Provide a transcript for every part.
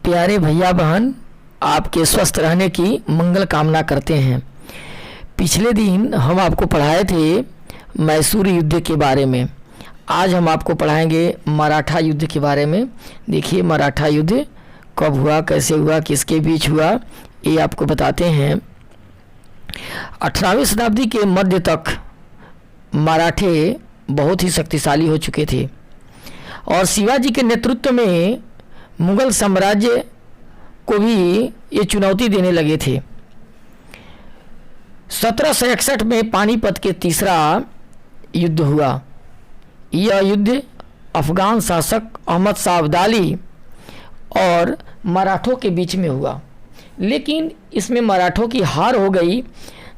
प्यारे भैया बहन, आपके स्वस्थ रहने की मंगल कामना करते हैं। पिछले दिन हम आपको पढ़ाए थे मैसूर युद्ध के बारे में। आज हम आपको पढ़ाएंगे मराठा युद्ध के बारे में। देखिए मराठा युद्ध कब हुआ, कैसे हुआ, किसके बीच हुआ, ये आपको बताते हैं। 18वीं शताब्दी के मध्य तक मराठे बहुत ही शक्तिशाली हो चुके थे और शिवाजी के नेतृत्व में मुगल साम्राज्य को भी ये चुनौती देने लगे थे। 1761 में पानीपत के तीसरा युद्ध हुआ। यह युद्ध अफगान शासक अहमद शाह अब्दाली और मराठों के बीच में हुआ, लेकिन इसमें मराठों की हार हो गई,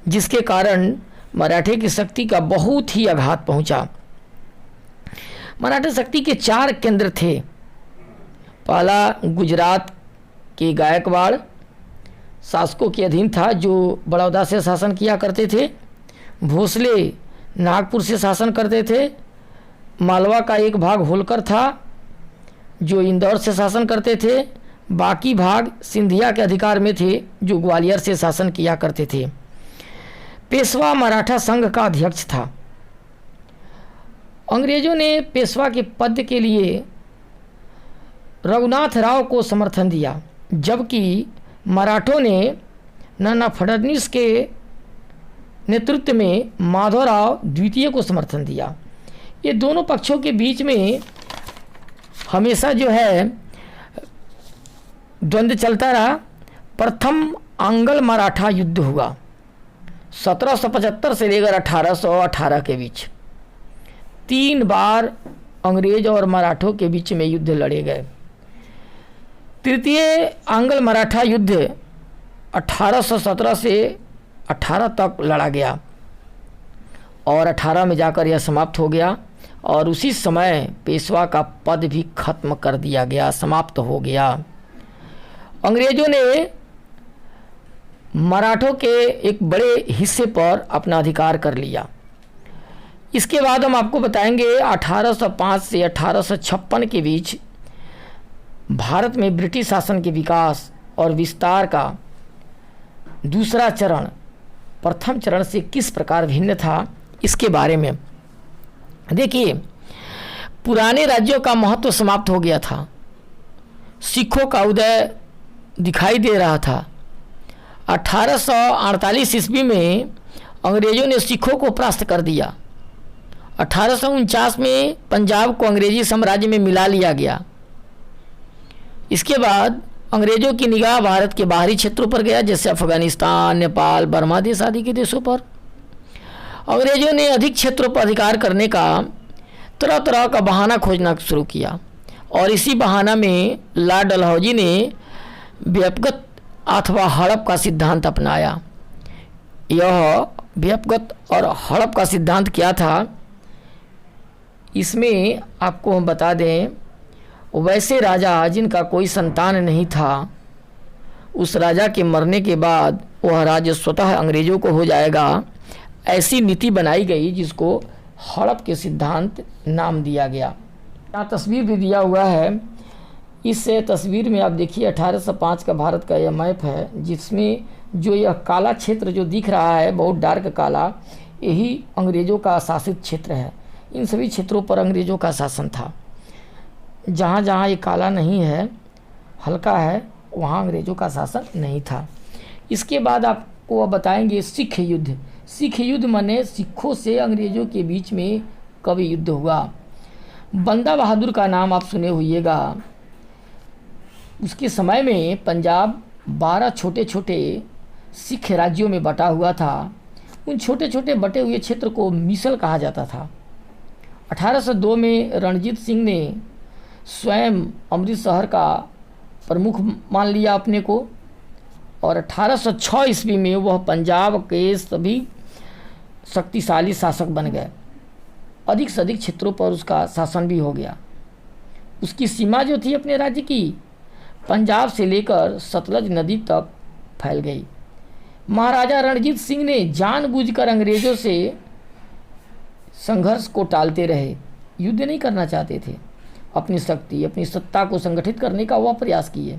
जिसके कारण मराठे की शक्ति का बहुत ही आघात पहुंचा। मराठा शक्ति के 4 केंद्र थे। पहला गुजरात के गायकवाड़ शासकों के अधीन था, जो बड़ौदा से शासन किया करते थे। भोसले नागपुर से शासन करते थे। मालवा का एक भाग होलकर था, जो इंदौर से शासन करते थे। बाकी भाग सिंधिया के अधिकार में थे, जो ग्वालियर से शासन किया करते थे। पेशवा मराठा संघ का अध्यक्ष था। अंग्रेजों ने पेशवा के पद के लिए रघुनाथ राव को समर्थन दिया, जबकि मराठों ने नाना फडणवीस के नेतृत्व में माधवराव द्वितीय को समर्थन दिया। ये दोनों पक्षों के बीच में हमेशा जो है द्वंद्व चलता रहा। प्रथम आंग्ल मराठा युद्ध हुआ 1775 से लेकर 1818 के बीच। 3 बार अंग्रेज और मराठों के बीच में युद्ध लड़े गए। तृतीय आंग्ल मराठा युद्ध 1817 से 18 तक लड़ा गया और 18 में जाकर यह समाप्त हो गया और उसी समय पेशवा का पद भी खत्म कर दिया गया, समाप्त हो गया। अंग्रेजों ने मराठों के एक बड़े हिस्से पर अपना अधिकार कर लिया। इसके बाद हम आपको बताएंगे 1805 से 1856 के बीच भारत में ब्रिटिश शासन के विकास और विस्तार का दूसरा चरण प्रथम चरण से किस प्रकार भिन्न था, इसके बारे में। देखिए, पुराने राज्यों का महत्व समाप्त हो गया था। सिखों का उदय दिखाई दे रहा था। 1848 ईस्वी में अंग्रेजों ने सिखों को परास्त कर दिया। 1849 में पंजाब को अंग्रेजी साम्राज्य में मिला लिया गया। इसके बाद अंग्रेजों की निगाह भारत के बाहरी क्षेत्रों पर गया, जैसे अफगानिस्तान, नेपाल, बर्मा देश आदि के देशों पर। अंग्रेजों ने अधिक क्षेत्रों पर अधिकार करने का तरह तरह का बहाना खोजना शुरू किया और इसी बहाना में लॉर्ड डलहौजी ने व्यापगत अथवा हड़प का सिद्धांत अपनाया। यह व्यापगत और हड़प का सिद्धांत क्या था, इसमें आपको हम बता दें, वैसे राजा जिनका कोई संतान नहीं था, उस राजा के मरने के बाद वह राज्य स्वतः अंग्रेजों को हो जाएगा, ऐसी नीति बनाई गई जिसको हड़प के सिद्धांत नाम दिया गया। यहाँ तस्वीर भी दिया हुआ है। इस तस्वीर में आप देखिए 1805 का भारत का यह मैप है, जिसमें जो यह काला क्षेत्र जो दिख रहा है, बहुत डार्क काला, यही अंग्रेजों का शासित क्षेत्र है। इन सभी क्षेत्रों पर अंग्रेजों का शासन था। जहाँ जहाँ ये काला नहीं है, हल्का है, वहाँ अंग्रेजों का शासन नहीं था। इसके बाद आपको अब बताएंगे सिख युद्ध। सिख युद्ध माने सिखों से अंग्रेजों के बीच में कब युद्ध हुआ। बंदा बहादुर का नाम आप सुने होइएगा। उसके समय में पंजाब 12 छोटे छोटे सिख राज्यों में बटा हुआ था। उन छोटे छोटे बटे हुए क्षेत्र को मिसल कहा जाता था। 1802 में रणजीत सिंह ने स्वयं अमृतसर का प्रमुख मान लिया अपने को और 1806 ईस्वी में वह पंजाब के सभी शक्तिशाली शासक बन गए। अधिक से अधिक क्षेत्रों पर उसका शासन भी हो गया। उसकी सीमा जो थी अपने राज्य की, पंजाब से लेकर सतलज नदी तक फैल गई। महाराजा रणजीत सिंह ने जानबूझकर अंग्रेजों से संघर्ष को टालते रहे, युद्ध नहीं करना चाहते थे। अपनी शक्ति, अपनी सत्ता को संगठित करने का वह प्रयास किए।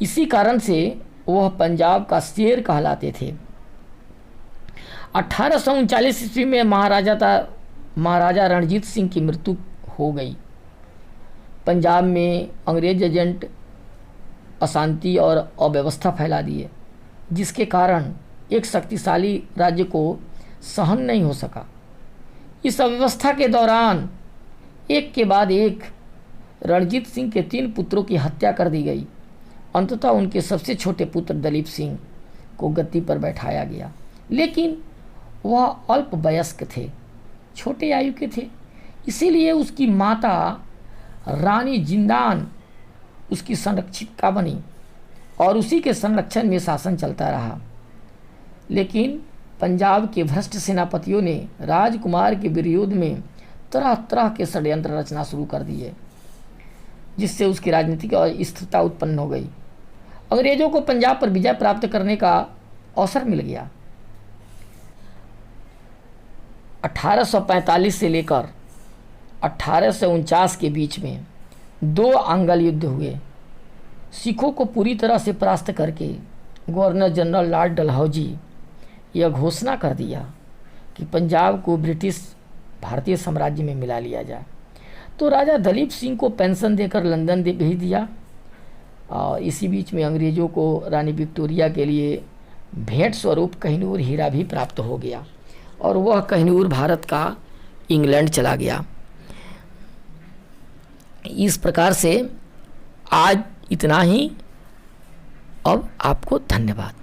इसी कारण से वह पंजाब का शेर कहलाते थे। 1839 ईस्वी में महाराजा रणजीत सिंह की मृत्यु हो गई। पंजाब में अंग्रेज एजेंट अशांति और अव्यवस्था फैला दिए, जिसके कारण एक शक्तिशाली राज्य को सहन नहीं हो सका। इस अव्यवस्था के दौरान एक के बाद एक रणजीत सिंह के 3 पुत्रों की हत्या कर दी गई। अंततः उनके सबसे छोटे पुत्र दलीप सिंह को गद्दी पर बैठाया गया, लेकिन वह अल्प वयस्क थे, छोटे आयु के थे। इसीलिए उसकी माता रानी जिंदान उसकी संरक्षिका बनी और उसी के संरक्षण में शासन चलता रहा। लेकिन पंजाब के भ्रष्ट सेनापतियों ने राजकुमार के विरोध में तरह तरह के षड्यंत्र रचना शुरू कर दिए, जिससे उसकी राजनीतिक अस्थिरता उत्पन्न हो गई। अंग्रेजों को पंजाब पर विजय प्राप्त करने का अवसर मिल गया। 1845 से लेकर 1849 के बीच में 2 आंग्ल युद्ध हुए। सिखों को पूरी तरह से परास्त करके गवर्नर जनरल लॉर्ड डलहौजी यह घोषणा कर दिया कि पंजाब को ब्रिटिश भारतीय साम्राज्य में मिला लिया जाए। तो राजा दलीप सिंह को पेंशन देकर लंदन भेज दिया। और इसी बीच में अंग्रेज़ों को रानी विक्टोरिया के लिए भेंट स्वरूप कोहिनूर हीरा भी प्राप्त हो गया और वह कोहिनूर भारत का इंग्लैंड चला गया। इस प्रकार से आज इतना ही। अब आपको धन्यवाद।